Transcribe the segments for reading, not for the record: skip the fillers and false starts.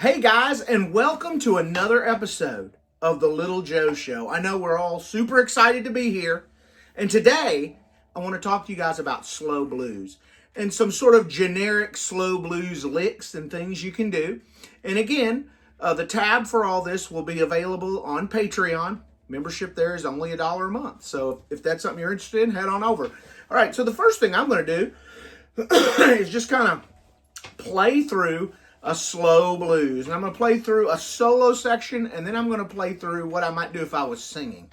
Hey guys, and welcome to another episode of the Little Joe Show. I know we're all super excited to be here, and today I want to talk to you guys about slow blues and some sort of generic slow blues licks and things you can do. And again, the tab for all this will be available on Patreon. Membership there is only $1 a month, so if that's something you're interested in, head on over. All right, so the first thing I'm going to do is just kind of play through a slow blues. And I'm going to play through a solo section, and then I'm going to play through what I might do if I was singing.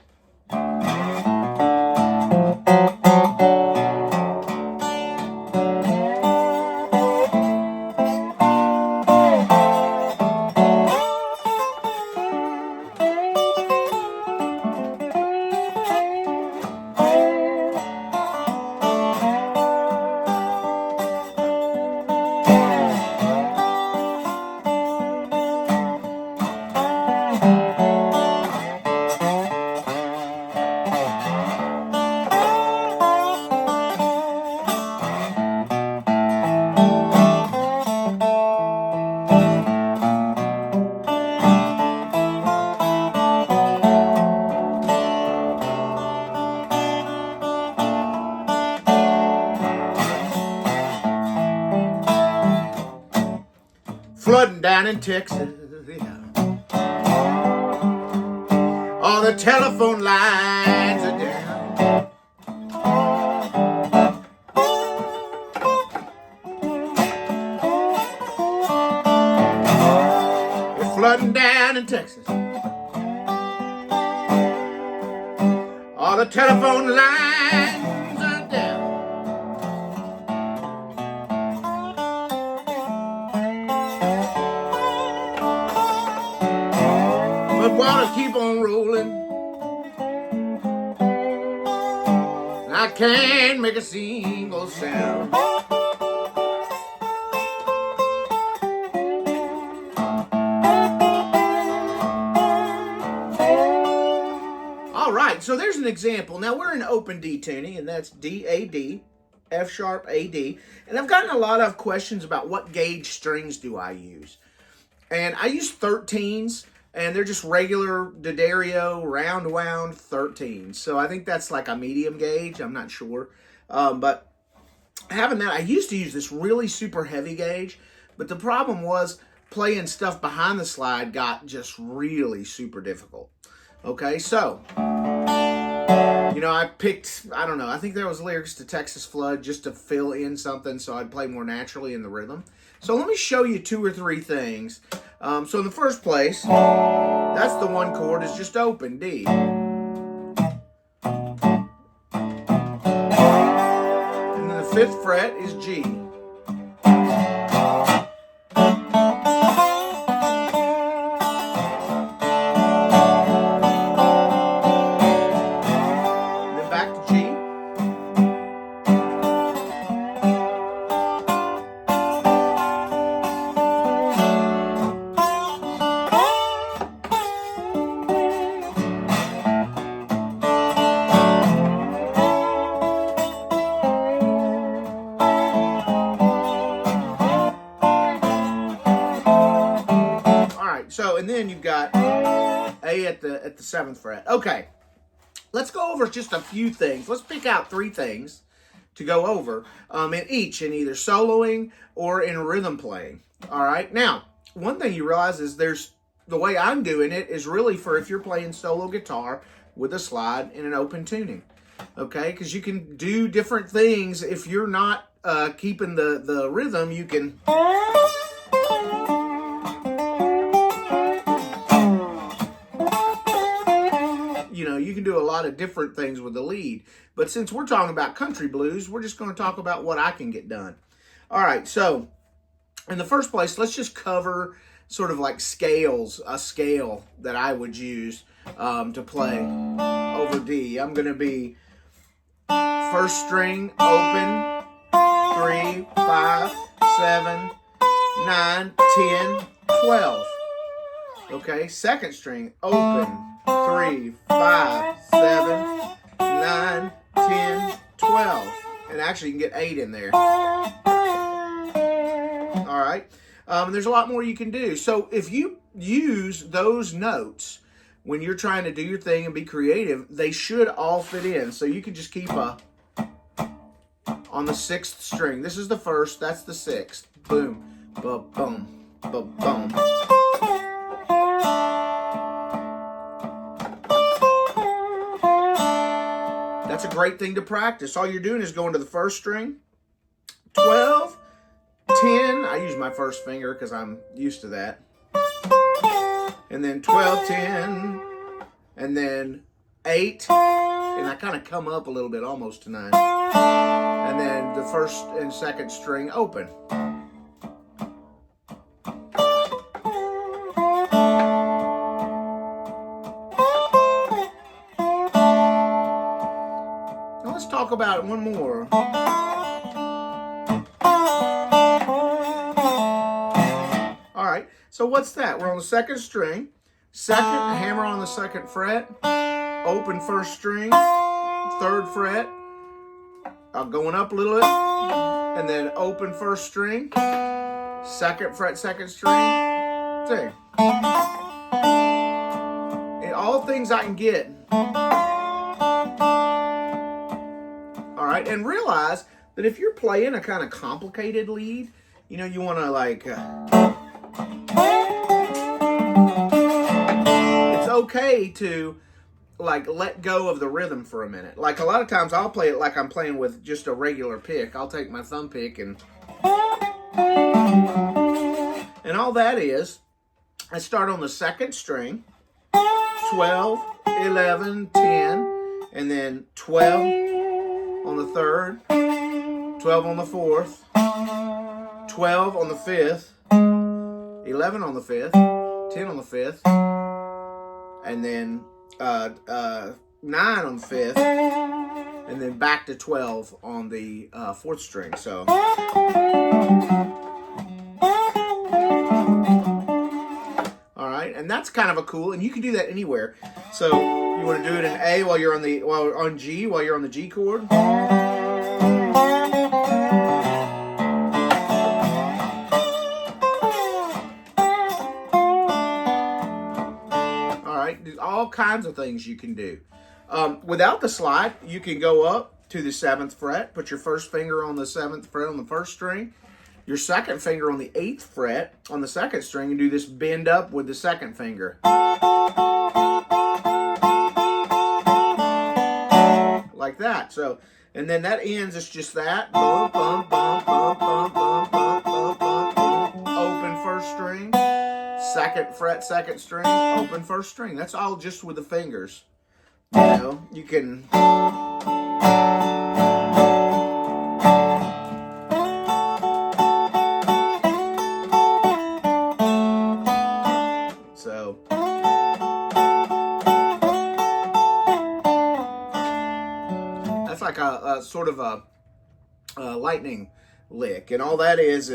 Flooding down in Texas, yeah. All the telephone lines are down. It's flooding down in Texas. All the telephone lines are down. But water keep on rolling, and I can't make a single sound. All right, so there's an example. Now we're in open D tuning, and that's D-A-D, F sharp A-D. And I've gotten a lot of questions about what gauge strings do I use. And I use 13s. And they're just regular D'Addario round wound 13s. So I think that's like a medium gauge. I'm not sure. But having that, I used to use this really super heavy gauge. But the problem was playing stuff behind the slide got just really super difficult. Okay, so, I picked, I don't know, I think there was lyrics to Texas Flood just to fill in something so I'd play more naturally in the rhythm. So let me show you 2 or 3 things. So in the first place, that's the one chord is just open, D. And then the 5th fret is G. And then back to G. So, and then you've got A at the 7th fret. Okay, let's go over just a few things. Let's pick out 3 things to go over in either soloing or in rhythm playing. All right, now, one thing you realize is the way I'm doing it is really for if you're playing solo guitar with a slide in an open tuning. Okay, because you can do different things. If you're not keeping the rhythm, you can... You can do a lot of different things with the lead. But since we're talking about country blues, we're just going to talk about what I can get done. All right, so in the first place, let's just cover sort of like scales, a scale that I would use to play over D. I'm going to be first string, open, 3, 5, 7, 9, 10, 12. Okay, second string, open, 3, 5, 7, 9, 10, 12. And actually you can get 8 in there. All right. There's a lot more you can do. So if you use those notes when you're trying to do your thing and be creative, they should all fit in. So you can just keep on the 6th string. This is the 1st, that's the 6th. Boom, ba-boom, ba-boom. That's a great thing to practice. All you're doing is going to the 1st string, 12, 10. I use my 1st finger because I'm used to that. And then 12, 10, and then 8, and I kind of come up a little bit, almost to 9. And then the 1st and 2nd string open. Now let's talk about one more. So what's that? We're on the 2nd string, 2nd, hammer on the 2nd fret, open 1st string, 3rd fret, going up a little bit, and then open 1st string, 2nd fret, 2nd string, thing. And all things I can get. All right, and realize that if you're playing a kind of complicated lead, you know, you want to like... it's okay to like let go of the rhythm for a minute. Like a lot of times I'll play it like I'm playing with just a regular pick. I'll take my thumb pick and all that is, I start on the 2nd string, 12, 11, 10, and then 12 on the 3rd, 12 on the 4th, 12 on the 5th, 11 on the 5th, 10 on the 5th, and then 9 on the 5th, and then back to 12 on the 4th string. So, all right, and that's kind of a cool, and you can do that anywhere. So you want to do it in A while you're on the on G while you're on the G chord. All kinds of things you can do. Without the slide, you can go up to the 7th fret, put your 1st finger on the 7th fret on the 1st string, your 2nd finger on the 8th fret on the 2nd string, and do this bend up with the 2nd finger. Like that. So, and then that ends, it's just that. Bump, bump, bump, bump, bump, bump, bump, bump, bump. Open 1st string. 2nd fret, 2nd string, open 1st string. That's all just with the fingers. You know, you can... So... that's like a sort of a lightning lick. And all that is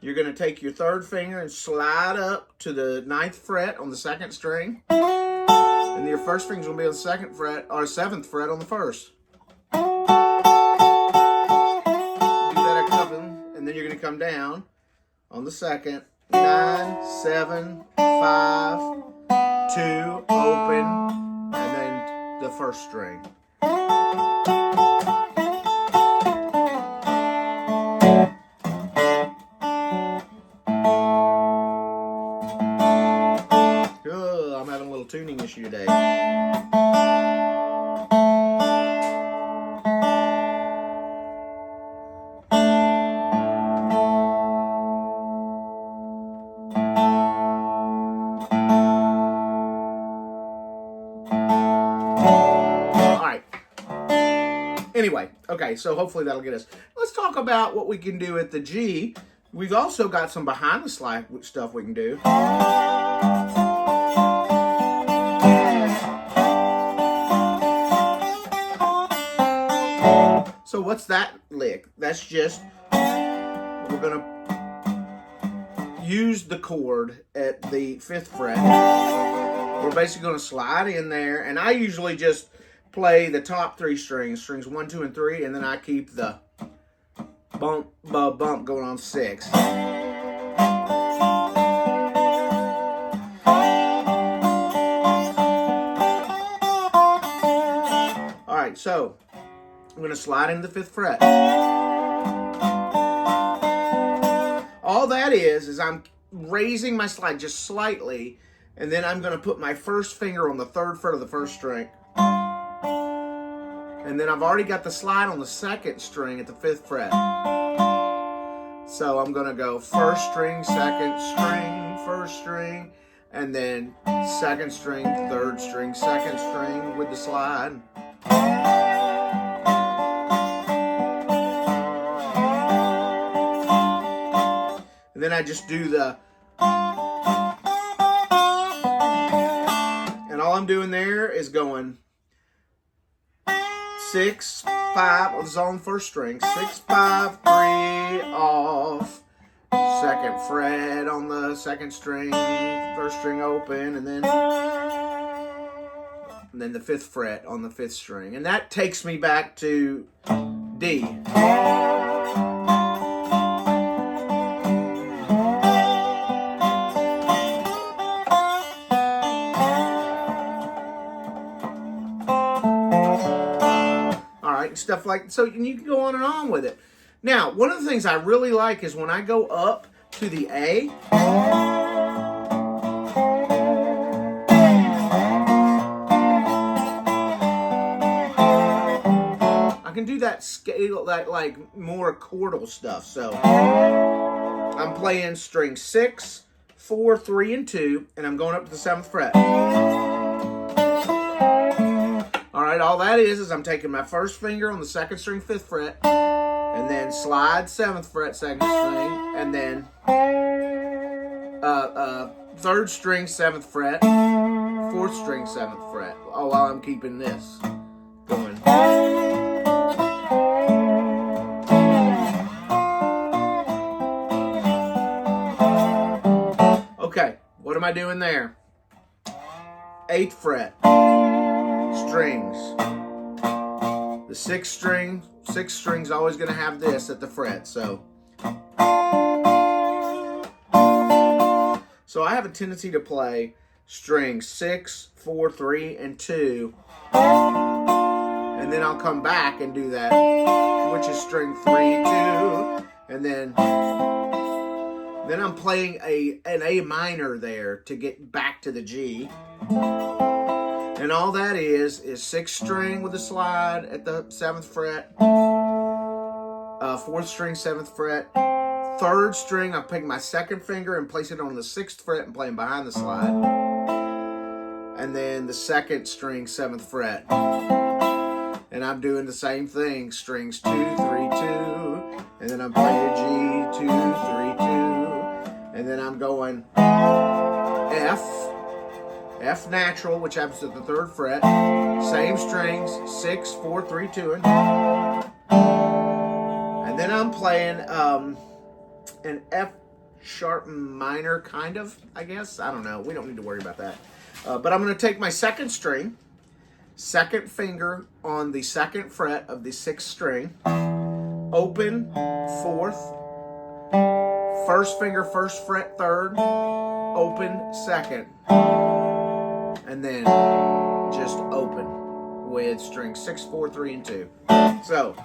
you're going to take your 3rd finger and slide up to the 9th fret on the 2nd string. And your 1st finger is going to be on the 2nd fret, or 7th fret on the 1st. Do that a couple, and then you're going to come down on the 2nd. 9, 7, 5, 2, open, and then the 1st string. Tuning issue today. Anyway, okay, so hopefully that'll get us. Let's talk about what we can do at the G. We've also got some behind the slide stuff we can do. So what's that lick? That's just, we're going to use the chord at the 5th fret. We're basically going to slide in there, and I usually just play the top 3 strings, strings 1, 2, and 3, and then I keep the bump, bump going on 6. All right, so I'm going to slide into the 5th fret. All that is I'm raising my slide just slightly, and then I'm going to put my first finger on the 3rd fret of the 1st string. And then I've already got the slide on the 2nd string at the 5th fret. So I'm going to go 1st string, 2nd string, 1st string, and then 2nd string, 3rd string, 2nd string with the slide. And then I just do the, and all I'm doing there is going 6, 5, this is all on 1st string, 6, 5, 3, off, 2nd fret on the 2nd string, 1st string open, and then the 5th fret on the 5th string. And that takes me back to D. Stuff like so, and you can go on and on with it. Now, one of the things I really like is when I go up to the A, I can do that scale, that like more chordal stuff. So I'm playing string 6, 4, 3, and 2, and I'm going up to the 7th fret. All that is I'm taking my first finger on the 2nd string, 5th fret, and then slide 7th fret, 2nd string, and then 3rd string, 7th fret, 4th string, 7th fret. Oh, while I'm keeping this going. Okay, what am I doing there? 8th fret. Strings. The 6th string's always going to have this at the fret. So I have a tendency to play strings 6, 4, 3, and 2, and then I'll come back and do that, which is string 3, 2, and then I'm playing an A minor there to get back to the G. And all that is 6th string with a slide at the 7th fret, 4th string, 7th fret, 3rd string, I pick my 2nd finger and place it on the 6th fret and playing behind the slide, and then the 2nd string, 7th fret. And I'm doing the same thing, strings 2, 3, 2, and then I'm playing a G, 2, 3, 2, and then I'm going F natural, which happens at the 3rd fret, same strings, 6, 4, 3, 2, and then I'm playing an F sharp minor, kind of, I guess. I don't know. We don't need to worry about that. But I'm going to take my 2nd string, 2nd finger on the 2nd fret of the 6th string, open 4th, 1st finger, 1st fret, 3rd, open 2nd. And then just open with strings 6, 4, 3, and 2. So,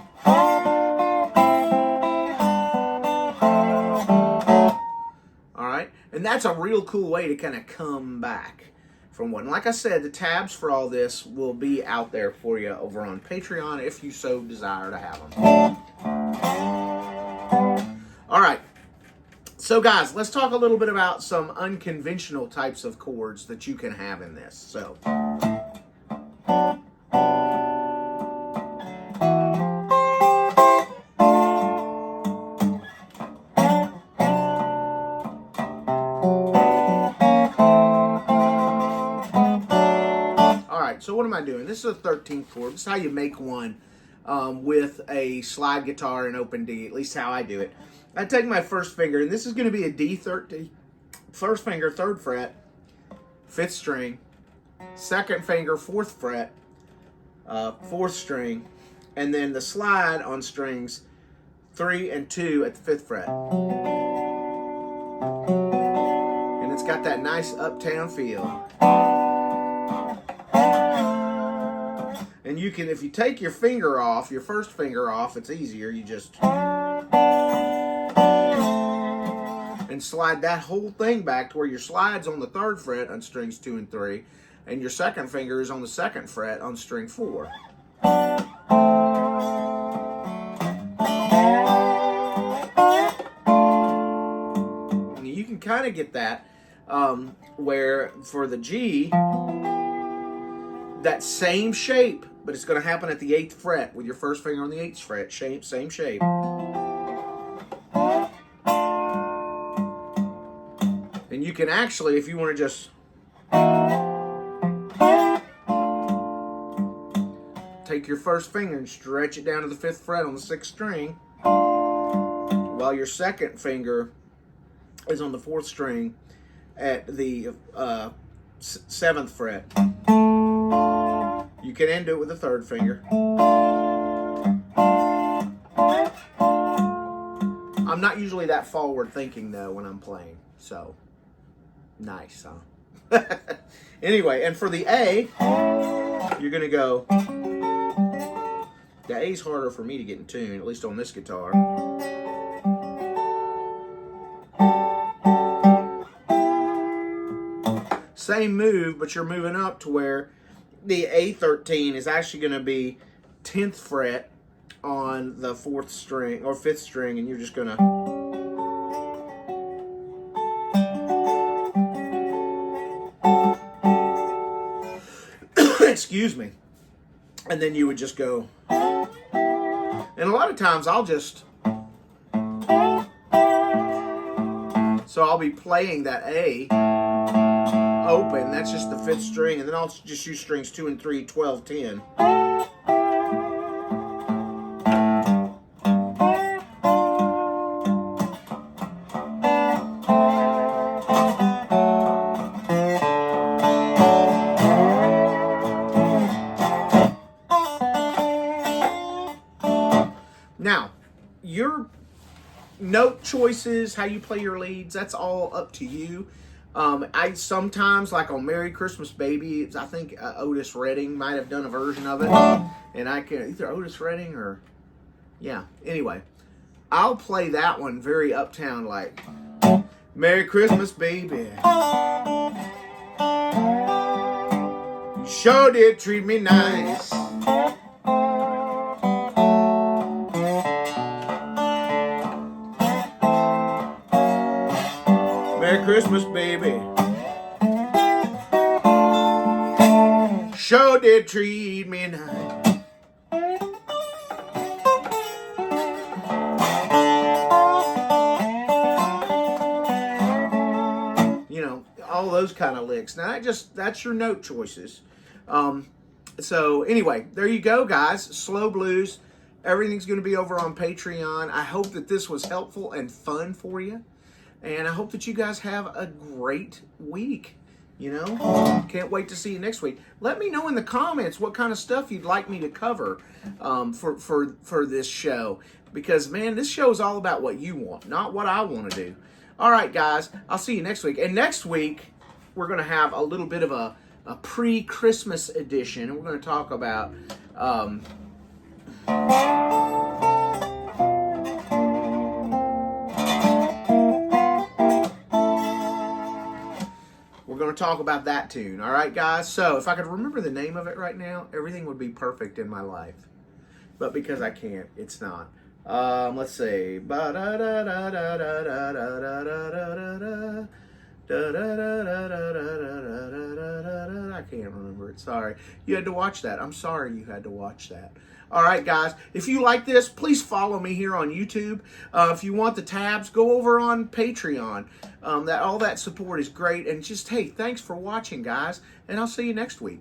all right, and that's a real cool way to kind of come back from one. Like I said, the tabs for all this will be out there for you over on Patreon if you so desire to have them. All right. So guys, let's talk a little bit about some unconventional types of chords that you can have in this. So, so what am I doing? This is a 13th chord. This is how you make one with a slide guitar and open D, at least how I do it. I take my first finger, and this is going to be a D13, first finger, 3rd fret, 5th string, 2nd finger, 4th fret, 4th string, and then the slide on strings 3, and 2 at the 5th fret. And it's got that nice uptown feel. And you can, if you take your finger off, your first finger off, it's easier. You just and slide that whole thing back to where your slide's on the 3rd fret on strings 2 and 3, and your second finger is on the 2nd fret on string 4. And you can kind of get that where for the G, that same shape, but it's going to happen at the 8th fret with your first finger on the 8th fret, same shape. And you can actually, if you want to just take your first finger and stretch it down to the 5th fret on the 6th string, while your second finger is on the 4th string at the 7th fret. You can end it with the 3rd finger. I'm not usually that forward thinking though when I'm playing, so nice, huh? Anyway, and for the A, you're gonna go. The A's harder for me to get in tune, at least on this guitar. Same move, but you're moving up to where the A13 is actually going to be 10th fret on the 4th string or 5th string, and you're just going to excuse me, and then you would just go, and a lot of times I'll just, so I'll be playing that A open, that's just the 5th string, and then I'll just use strings 2 and 3, 12, 10. Now, your note choices, how you play your leads, that's all up to you. I sometimes, like on Merry Christmas Baby, I think Otis Redding might have done a version of it. And I can, either Otis Redding or, yeah. Anyway, I'll play that one very uptown, like, Merry Christmas Baby. You sure did treat me nice. Merry Christmas, baby. Sure did treat me nice. You know, all those kind of licks. Now, that's your note choices. So anyway, there you go, guys. Slow Blues. Everything's going to be over on Patreon. I hope that this was helpful and fun for you. And I hope that you guys have a great week. You know, can't wait to see you next week. Let me know in the comments what kind of stuff you'd like me to cover for this show. Because, man, this show is all about what you want, not what I want to do. All right, guys, I'll see you next week. And next week, we're going to have a little bit of a pre-Christmas edition. And we're going to talk about... we're going to talk about that tune. All right, guys? So if I could remember the name of it right now, everything would be perfect in my life. But because I can't, it's not. Let's see. I can't remember it. Sorry. You had to watch that. I'm sorry you had to watch that. All right, guys. If you like this, please follow me here on YouTube. If you want the tabs, go over on Patreon. All that support is great. And just, hey, thanks for watching, guys. And I'll see you next week.